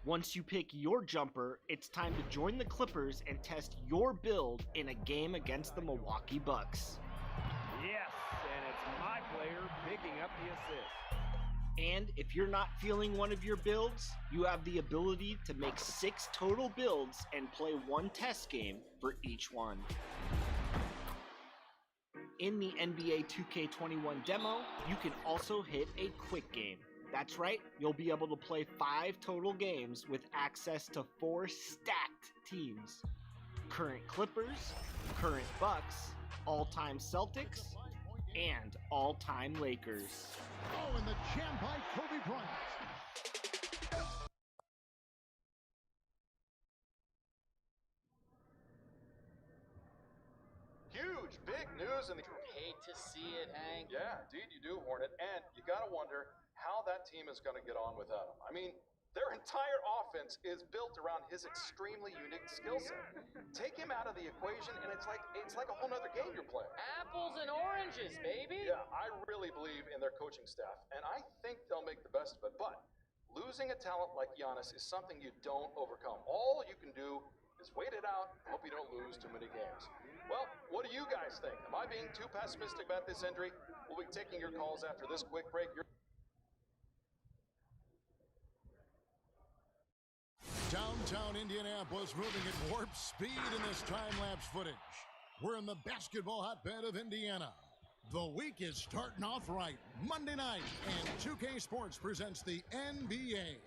Once you pick your jumper, it's time to join the Clippers and test your build in a game against the Milwaukee Bucks. Yes, and it's my player picking up the assist. And if you're not feeling one of your builds, you have the ability to make 6 total builds and play one test game for each one. In the NBA 2K21 demo, you can also hit a quick game. That's right, you'll be able to play 5 total games with access to 4 stacked teams. Current Clippers, current Bucks, all-time Celtics, and all-time Lakers. Oh, and the jam by Kobe Bryant. Huge, big news in the... Hate to see it, Hank. Yeah, indeed you do, Hornet. And you got to wonder how that team is going to get on without him. I mean, their entire offense is built around his extremely unique skill set. Take him out of the equation, and it's like a whole nother game you're playing. Apples and oranges, baby. Yeah, I really believe in their coaching staff, and I think they'll make the best of it. But losing a talent like Giannis is something you don't overcome. All you can do is wait it out and hope you don't lose too many games. Well, what do you guys think? Am I being too pessimistic about this injury? We'll be taking your calls after this quick break. Downtown Indianapolis moving at warp speed in this time-lapse footage. We're in the basketball hotbed of Indiana. The week is starting off right. Monday night, and 2K Sports presents the NBA.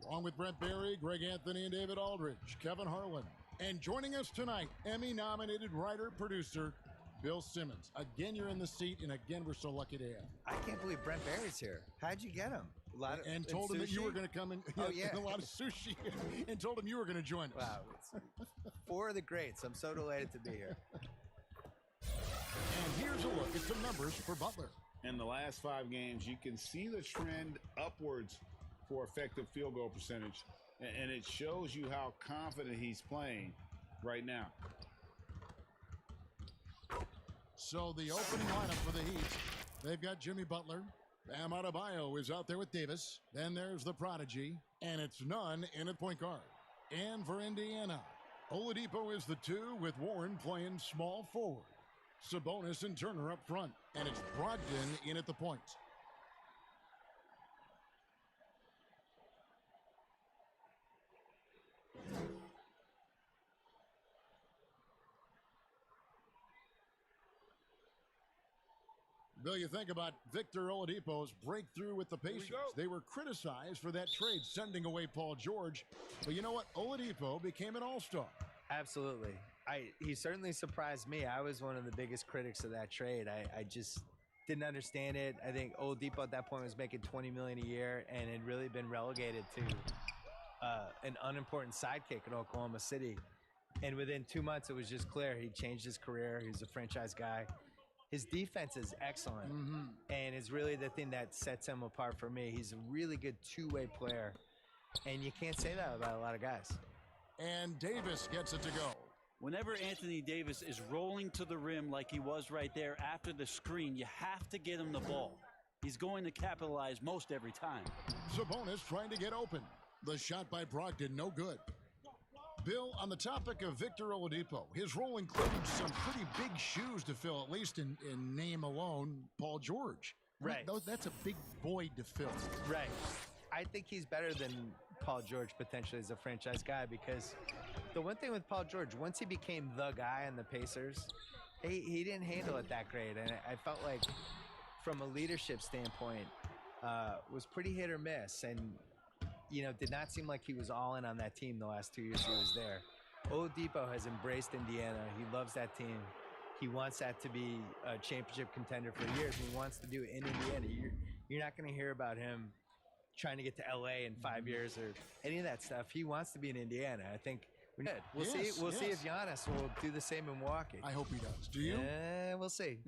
Along with Brent Barry, Greg Anthony, and David Aldridge, Kevin Harlan. And joining us tonight, Emmy-nominated writer-producer Bill Simmons. Again, you're in the seat, and again, we're so lucky to have. I can't believe Brent Barry's here. How'd you get him? And told him that you were going to come in. Oh, yeah. A lot of sushi. And told him you were going to join us. Wow. It's 4 of the greats. I'm so delighted to be here. And here's a look at some numbers for Butler. In the last 5 games, you can see the trend upwards for effective field goal percentage. And it shows you how confident he's playing right now. So the opening lineup for the Heat, they've got Jimmy Butler. Bam Adebayo is out there with Davis. Then there's the prodigy, and it's none in at point guard. And for Indiana, Oladipo is the 2 with Warren playing small forward. Sabonis and Turner up front, and it's Brogdon in at the point. Bill, you think about Victor Oladipo's breakthrough with the Pacers. They were criticized for that trade, sending away Paul George. But you know what? Oladipo became an all-star. Absolutely. He certainly surprised me. I was one of the biggest critics of that trade. I just didn't understand it. I think Oladipo at that point was making $20 million a year and had really been relegated to an unimportant sidekick in Oklahoma City. And within 2 months, it was just clear he changed his career. He's a franchise guy. His defense is excellent, and it's really the thing that sets him apart for me. He's a really good two-way player, and you can't say that about a lot of guys. And Davis gets it to go. Whenever Anthony Davis is rolling to the rim like he was right there after the screen, you have to get him the ball. He's going to capitalize most every time. Sabonis trying to get open. The shot by Brogdon, no good. Bill, on the topic of Victor Oladipo, his role includes some pretty big shoes to fill, at least in name alone, Paul George. Right. That's a big void to fill. Right. I think he's better than Paul George potentially as a franchise guy, because the one thing with Paul George, once he became the guy on the Pacers, he didn't handle it that great. And I felt like from a leadership standpoint, was pretty hit or miss. And did not seem like he was all in on that team the last 2 years he was there. Oladipo has embraced Indiana. He loves that team. He wants that to be a championship contender for years, and he wants to do it in Indiana. You're not going to hear about him trying to get to LA in 5 years or any of that stuff. He wants to be in Indiana. I think we'll see. We'll see if Giannis will do the same in Milwaukee. I hope he does. Do you? Yeah, we'll see.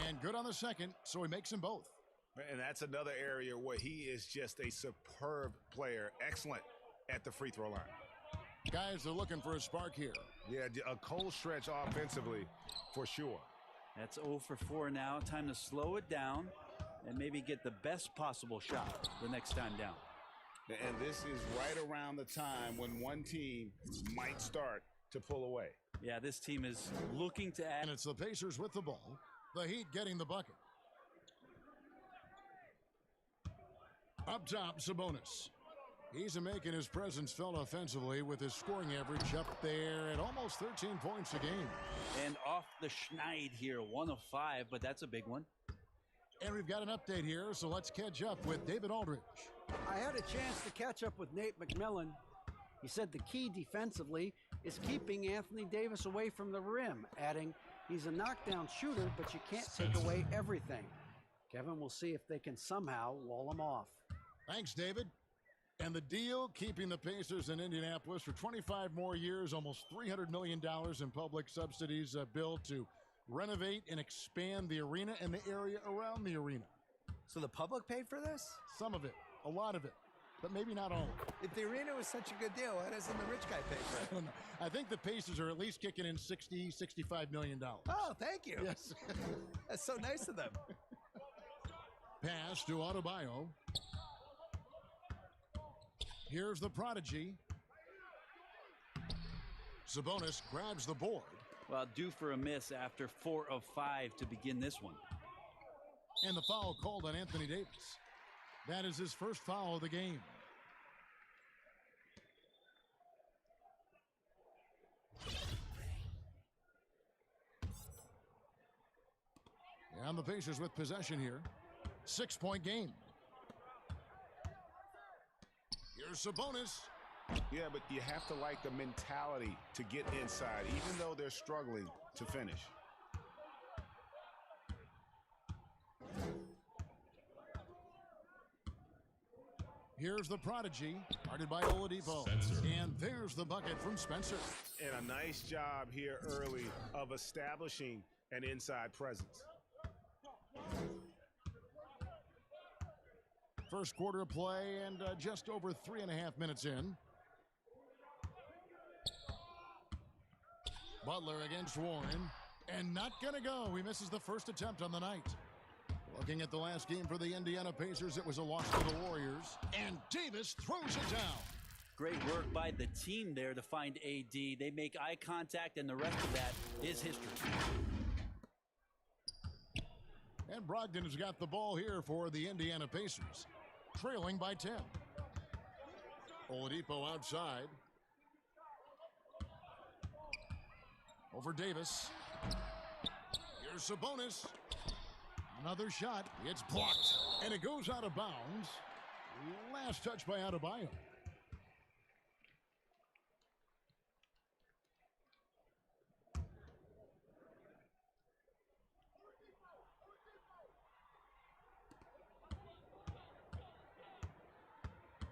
And good on the second, so he makes them both. And that's another area where he is just a superb player. Excellent at the free throw line. Guys are looking for a spark here. Yeah, a cold stretch offensively for sure. That's 0 for 4 now. Time to slow it down. and maybe get the best possible shot the next time down. And this is right around the time when one team might start to pull away. Yeah, this team is looking to add. And it's the Pacers with the ball. The Heat getting the bucket. Up top, Sabonis. He's making his presence felt offensively with his scoring average up there at almost 13 points a game. And off the schneid here, 1 of 5, but that's a big one. And we've got an update here, so let's catch up with David Aldridge. I had a chance to catch up with Nate McMillan. He said the key defensively is keeping Anthony Davis away from the rim, adding, he's a knockdown shooter, but you can't take away everything. Kevin will see if they can somehow wall him off. Thanks, David. And the deal, keeping the Pacers in Indianapolis for 25 more years, almost $300 million in public subsidies billed to renovate and expand the arena and the area around the arena. So the public paid for this? Some of it, a lot of it, but maybe not all of it. If the arena was such a good deal, why doesn't the rich guy pay for it? I don't know. I think the Pacers are at least kicking in $65 million. Oh, thank you. Yes. That's so nice of them. Pass to Adebayo. Here's the prodigy. Sabonis grabs the board. Well, due for a miss after 4 of 5 to begin this one. And the foul called on Anthony Davis. That is his first foul of the game. And the Pacers with possession here. 6-point game. Here's Sabonis. Yeah, but you have to like the mentality to get inside, even though they're struggling to finish. Here's the prodigy, guarded by Oladipo. And there's the bucket from Spencer. And a nice job here early of establishing an inside presence. First quarter of play and just over 3.5 minutes in. Butler against Warren, and not gonna go. He misses the first attempt on the night. Looking at the last game for the Indiana Pacers, it was a loss to the Warriors, and Davis throws it down. Great work by the team there to find AD. They make eye contact, and the rest of that is history. And Brogdon has got the ball here for the Indiana Pacers, trailing by 10. Oladipo outside. Over Davis. Here's Sabonis. Another shot. It's blocked. And it goes out of bounds. Last touch by Adebayo.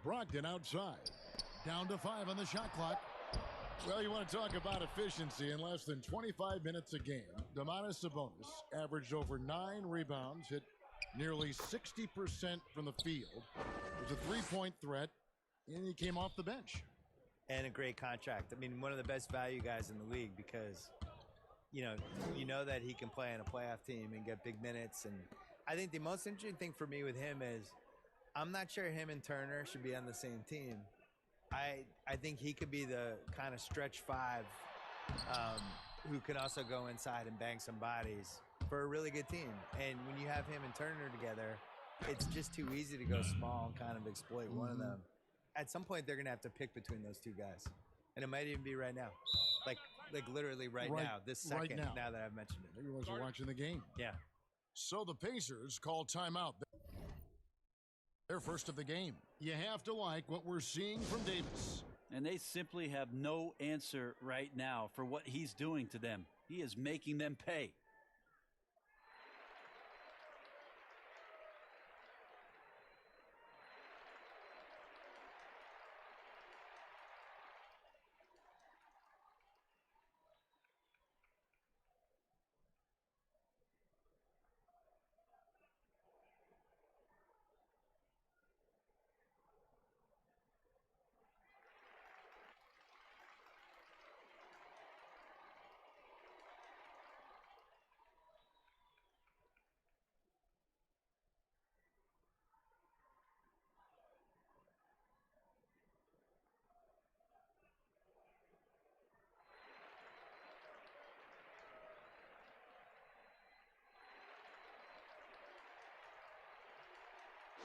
Brogdon outside. Down to 5 on the shot clock. Well, you want to talk about efficiency in less than 25 minutes a game. Domantas Sabonis averaged over 9 rebounds, hit nearly 60% from the field. Was a 3-point threat, and he came off the bench. And a great contract. I mean, one of the best value guys in the league because, you know that he can play on a playoff team and get big minutes. And I think the most interesting thing for me with him is I'm not sure him and Turner should be on the same team. I think he could be the kind of stretch 5 who could also go inside and bang some bodies for a really good team. And when you have him and Turner together, it's just too easy to go small and kind of exploit one of them. At some point, they're going to have to pick between those two guys. And it might even be right now. Like literally right now, this second, now that I've mentioned it. Everyone's watching the game. Yeah. So the Pacers call timeout. Their first of the game. You have to like what we're seeing from Davis. And they simply have no answer right now for what he's doing to them. He is making them pay.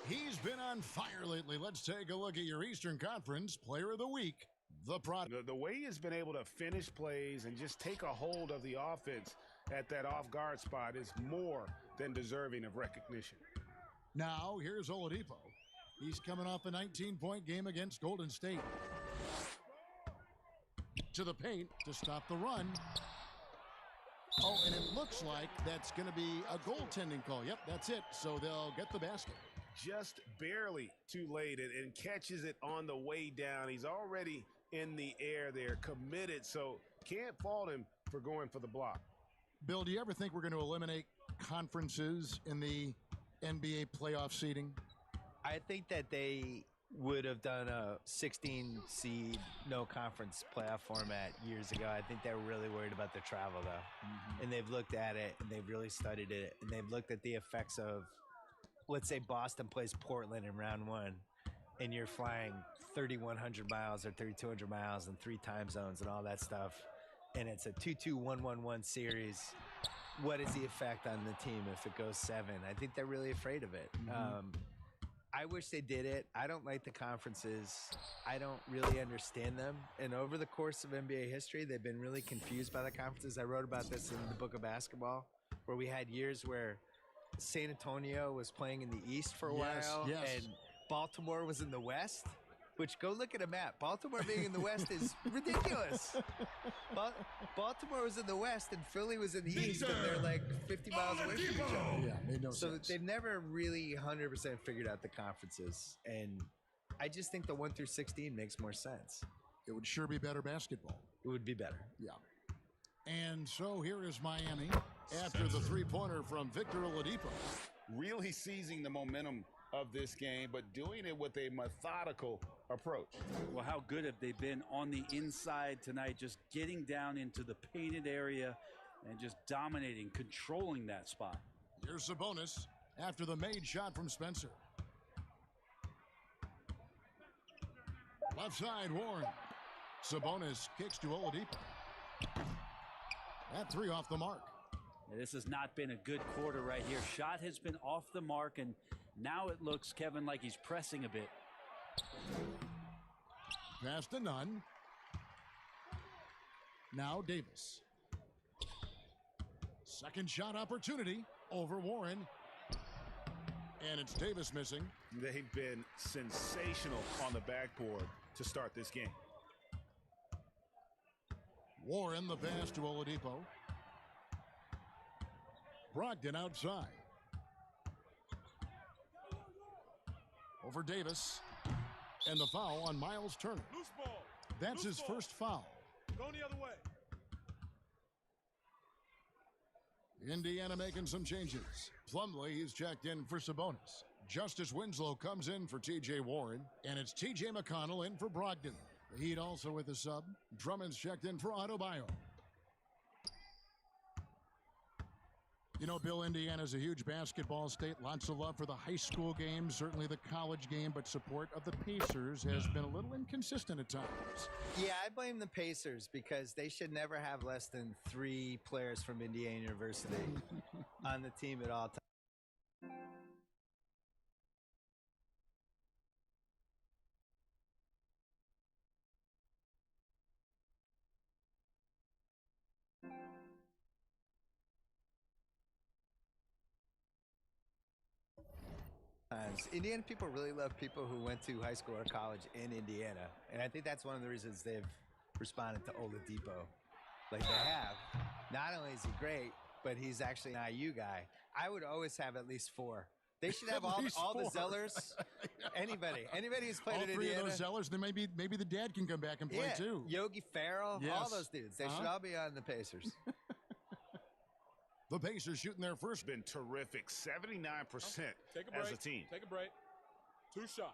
He's been on fire lately. Let's take a look at your Eastern Conference Player of the Week. The way he has been able to finish plays and just take a hold of the offense at that off-guard spot is more than deserving of recognition. Now, here's Oladipo. He's coming off a 19-point game against Golden State. To the paint to stop the run. Oh, and it looks like that's going to be a goaltending call. Yep, that's it. So they'll get the basket. Just barely too late and catches it on the way down. He's already in the air there, committed, so can't fault him for going for the block. Bill, do you ever think we're going to eliminate conferences in the NBA playoff seeding? I think that they would have done a 16 seed no conference playoff format years ago. I think they were really worried about the travel though. And they've looked at it and they've really studied it and they've looked at the effects of, let's say Boston plays Portland in round one and you're flying 3,100 miles or 3,200 miles in 3 time zones and all that stuff. And it's a 2-2-1-1-1 series. What is the effect on the team if it goes 7? I think they're really afraid of it. I wish they did it. I don't like the conferences. I don't really understand them. And over the course of NBA history, they've been really confused by the conferences. I wrote about this in the book of basketball, where we had years where San Antonio was playing in the East for a while, and Baltimore was in the West. Which, go look at a map. Baltimore being in the West is ridiculous. Baltimore was in the West and Philly was in the East, and they're like 50 miles away from each other. Yeah, made no sense. So they've never really 100% figured out the conferences. And I just think the 1 through 16 makes more sense. It would sure be better basketball. It would be better. Yeah. And so here is Miami after the three-pointer from Victor Oladipo. Really seizing the momentum of this game, but doing it with a methodical approach. Well, how good have they been on the inside tonight, just getting down into the painted area and just dominating, controlling that spot. Here's Sabonis after the made shot from Spencer. Left side, Warren. Sabonis kicks to Oladipo. That 3 off the mark. Yeah, this has not been a good quarter right here. Shot has been off the mark, and now it looks, Kevin, like he's pressing a bit. Pass to Nunn. Now Davis. Second shot opportunity over Warren. And it's Davis missing. They've been sensational on the backboard to start this game. Warren the pass to Oladipo. Brogdon outside. Over Davis. And the foul on Miles Turner. Loose ball. That's his first foul. Going the other way. Indiana making some changes. Plumlee is checked in for Sabonis. Justice Winslow comes in for T.J. Warren. And it's T.J. McConnell in for Brogdon. The Heat also with a sub. Drummond's checked in for Adebayo. You know, Bill, Indiana's a huge basketball state. Lots of love for the high school game, certainly the college game, but support of the Pacers has been a little inconsistent at times. Yeah, I blame the Pacers because they should never have less than 3 players from Indiana University on the team at all times. Indiana people really love people who went to high school or college in Indiana. And I think that's one of the reasons they've responded to Oladipo like they have. Not only is he great, but he's actually an IU guy. I would always have at least 4. They should have all the Zellers. Anybody who's played all in 3 Indiana. of those Zellers, then maybe the dad can come back and play too. Yogi Ferrell, Yes. all those dudes. They should all be on the Pacers. The Pacers shooting their first. Been terrific, 79% Take a break. as a team. Take a break. 2 shots.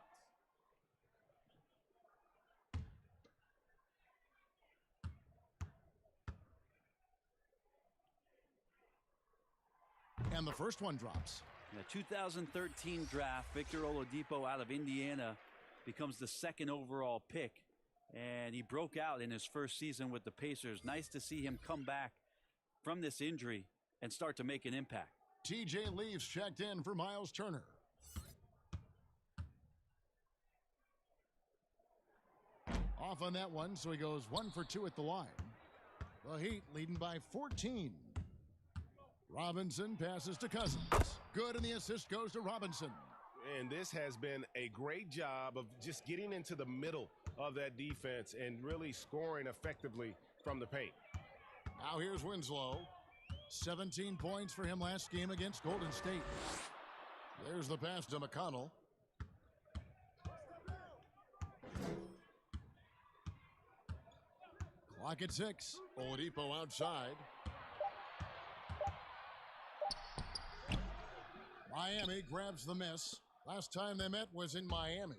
And the first one drops. In the 2013 draft, Victor Oladipo out of Indiana becomes the 2nd overall pick. And he broke out in his first season with the Pacers. Nice to see him come back from this injury and start to make an impact. TJ Leaves checked in for Miles Turner. off on that one, so he goes 1 for 2 at the line. The Heat leading by 14. Robinson passes to Cousins. Good, and the assist goes to Robinson. And this has been a great job of just getting into the middle of that defense and really scoring effectively from the paint. Now here's Winslow. 17 points for him last game against Golden State. There's the pass to McConnell. Clock at 6. Oladipo outside. Miami grabs the miss. Last time they met was in Miami.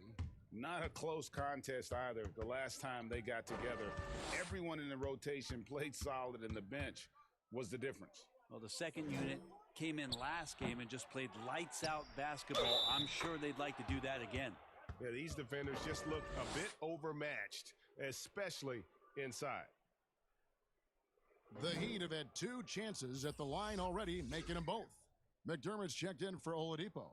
Not a close contest either the last time they got together. Everyone in the rotation played solid, and the bench was the difference. Well, the second unit came in last game and just played lights out basketball. I'm sure they'd like to do that again. Yeah, these defenders just look a bit overmatched, especially inside. The Heat have had 2 chances at the line already, making them both. McDermott's checked in for Oladipo.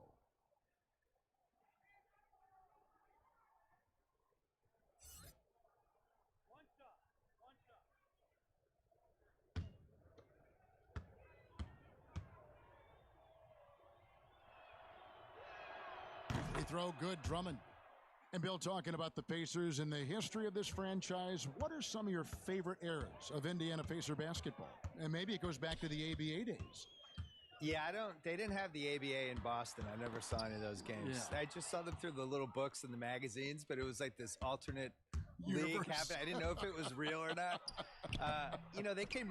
They throw good, Drummond. And Bill, talking about the Pacers and the history of this franchise, what are some of your favorite eras of Indiana Pacer basketball? And maybe it goes back to the ABA days. Yeah, they didn't have the ABA in Boston. I never saw any of those games. Yeah. I just saw them through the little books and the magazines, but it was like this alternate league Universe. happening. I didn't know if it was real or not. They came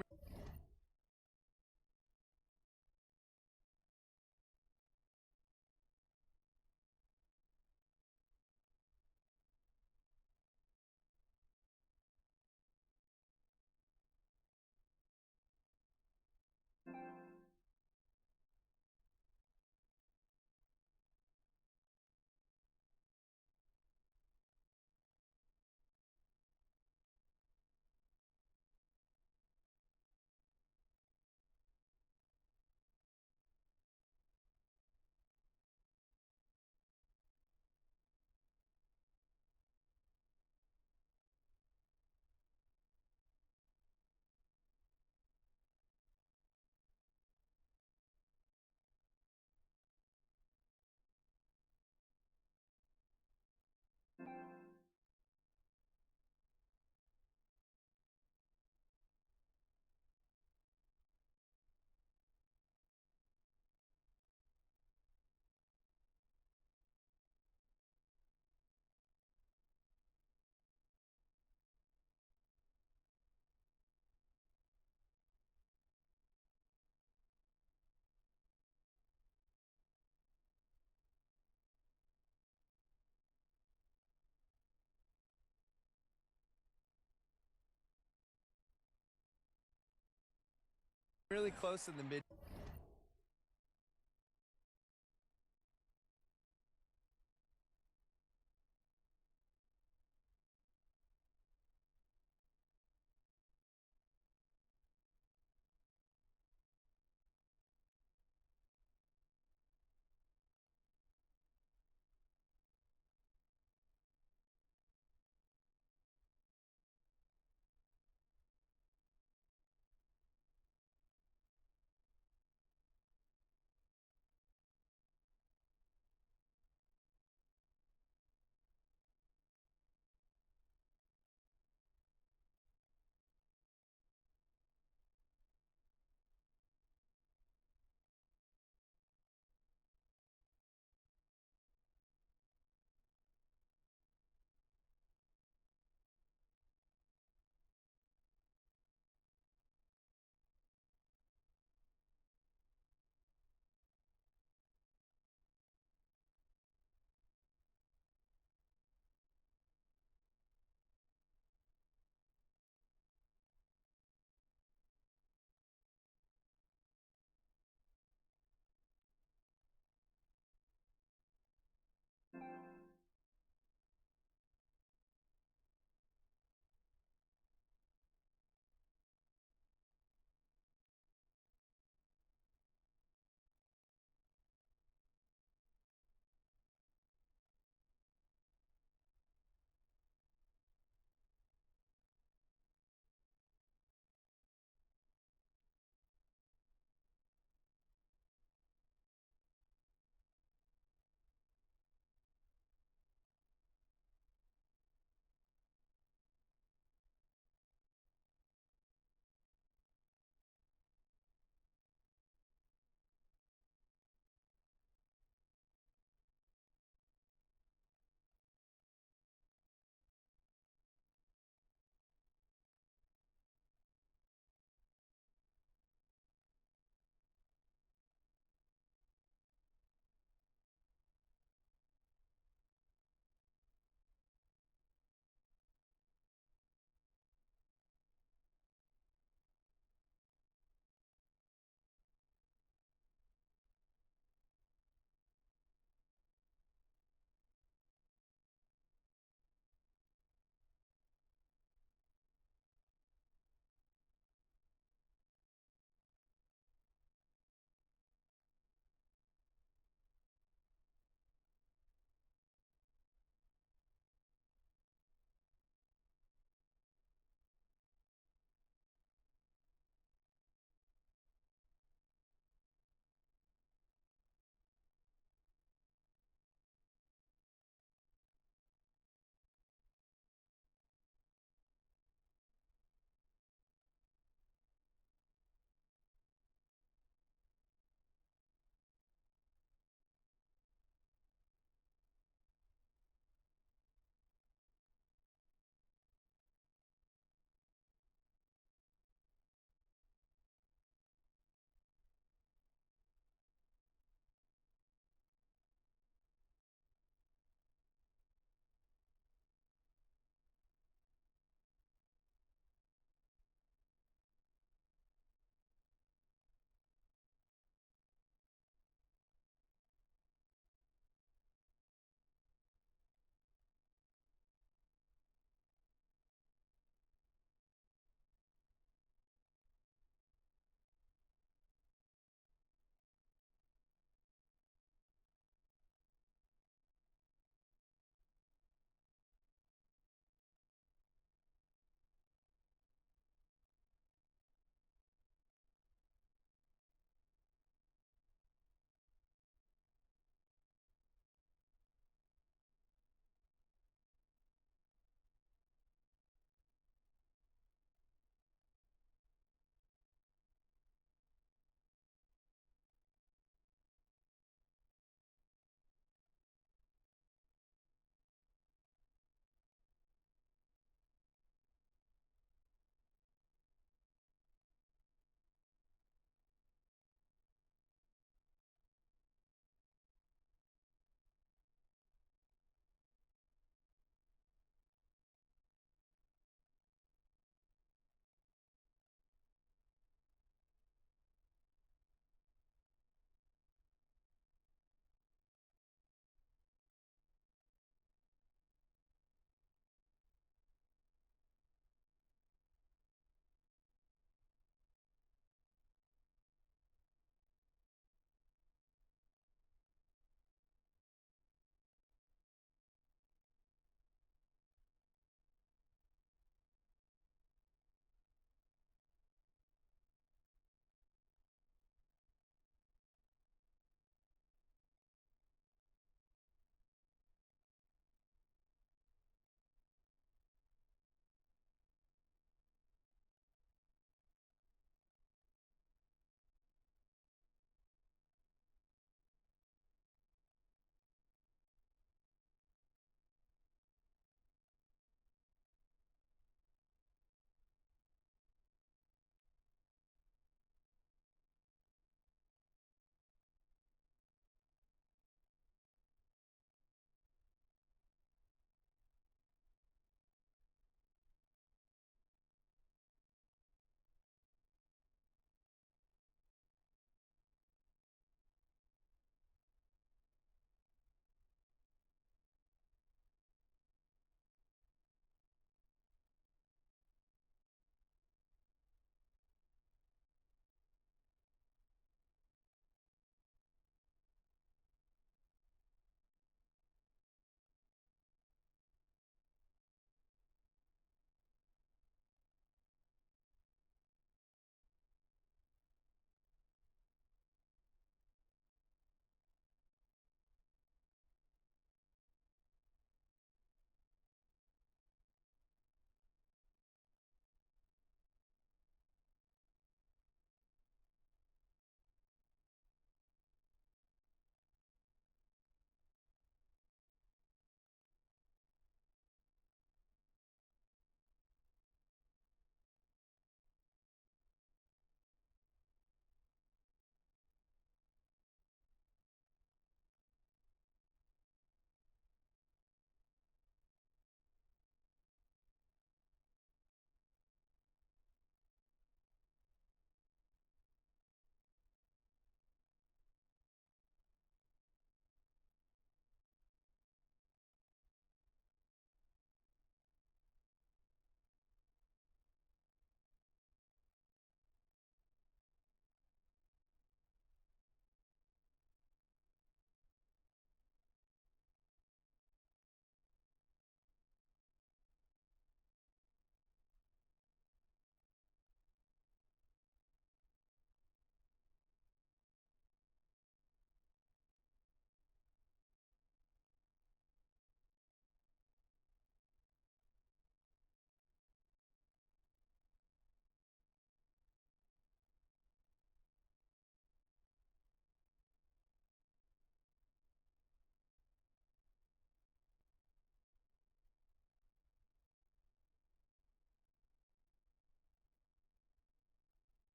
really close in the mid.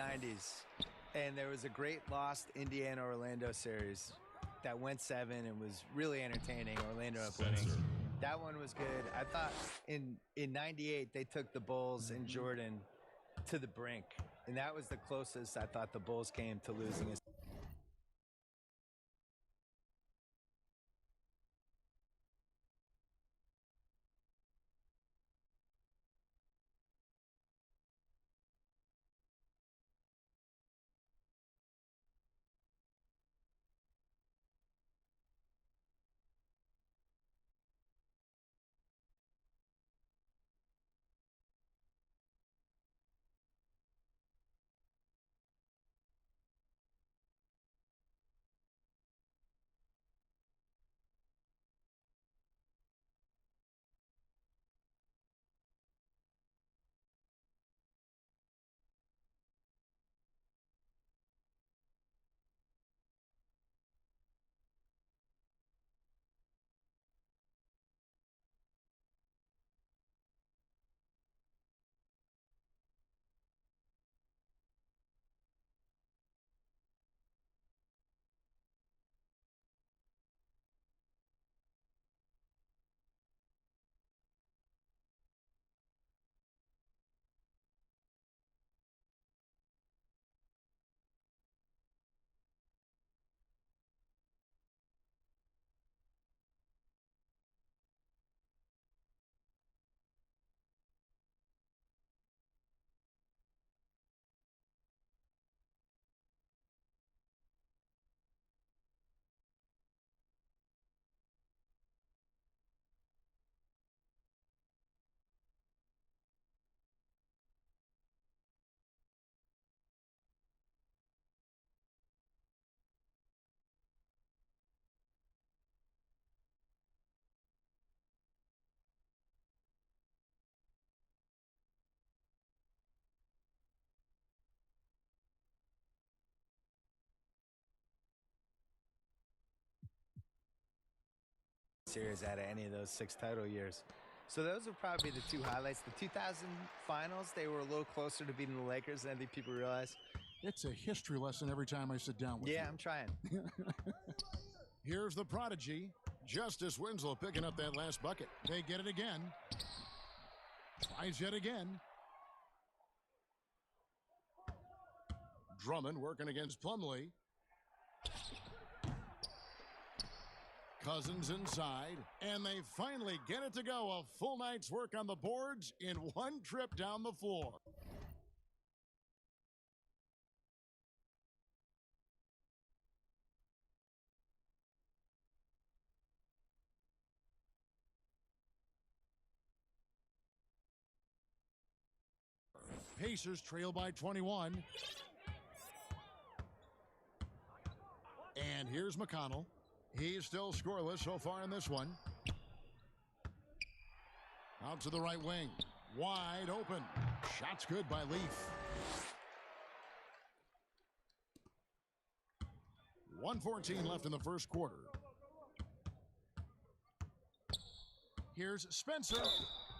mid-90s, and there was a great lost Indiana-Orlando series that went 7 and was really entertaining. Orlando up winning. That one was good. I thought in 98 they took the Bulls and Jordan to the brink, and that was the closest I thought the Bulls came to losing a series out of any of those 6 title years. So those would probably be the 2 highlights. The 2000 finals, they were a little closer to beating the Lakers than I think people realize. It's a history lesson every time I sit down with you. Yeah, I'm trying. Here's the prodigy, Justice Winslow, picking up that last bucket. They get it again. Tries yet again. Drummond working against Plumlee. Cousins inside, and they finally get it to go. A full night's work on the boards in one trip down the floor. Pacers trail by 21. And here's McConnell. He's still scoreless so far in this one. Out to the right wing. Wide open. Shot's good by Leaf. 1:14 left in the first quarter. Here's Spencer.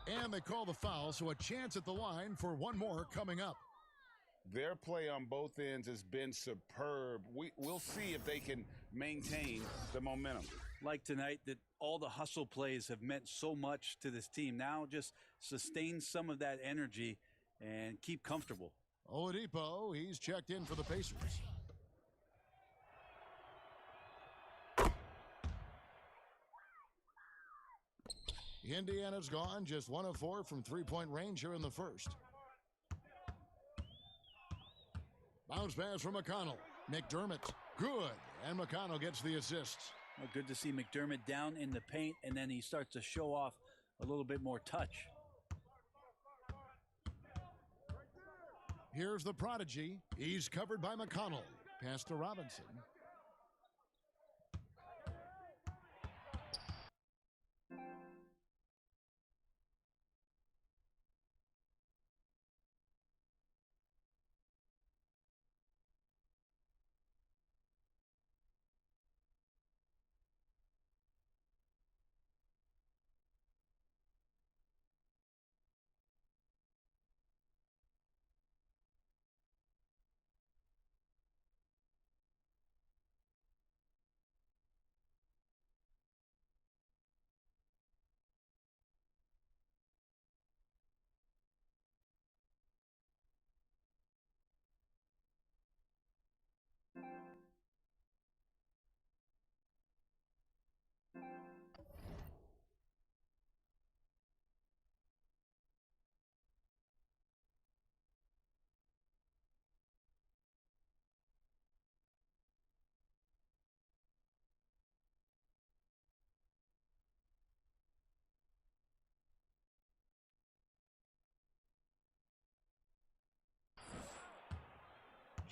And they call the foul, so a chance at the line for one more coming up. Their play on both ends has been superb. We'll see if they can maintain the momentum. Like tonight, that all the hustle plays have meant so much to this team. Now just sustain some of that energy and keep comfortable. Oladipo, he's checked in for the Pacers. Indiana's gone just 1 of 4 from three-point range here in the first. Bounce pass from McConnell. McDermott, good. And McConnell gets the assists. Well, good to see McDermott down in the paint, and then he starts to show off a little bit more touch. Here's the prodigy. He's covered by McConnell. Pass to Robinson.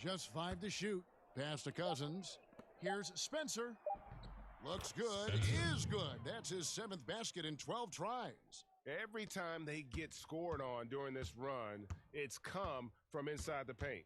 Just 5 to shoot. Pass to Cousins. Here's Spencer. Looks good. Is good. That's his 7th basket in 12 tries. Every time they get scored on during this run, it's come from inside the paint.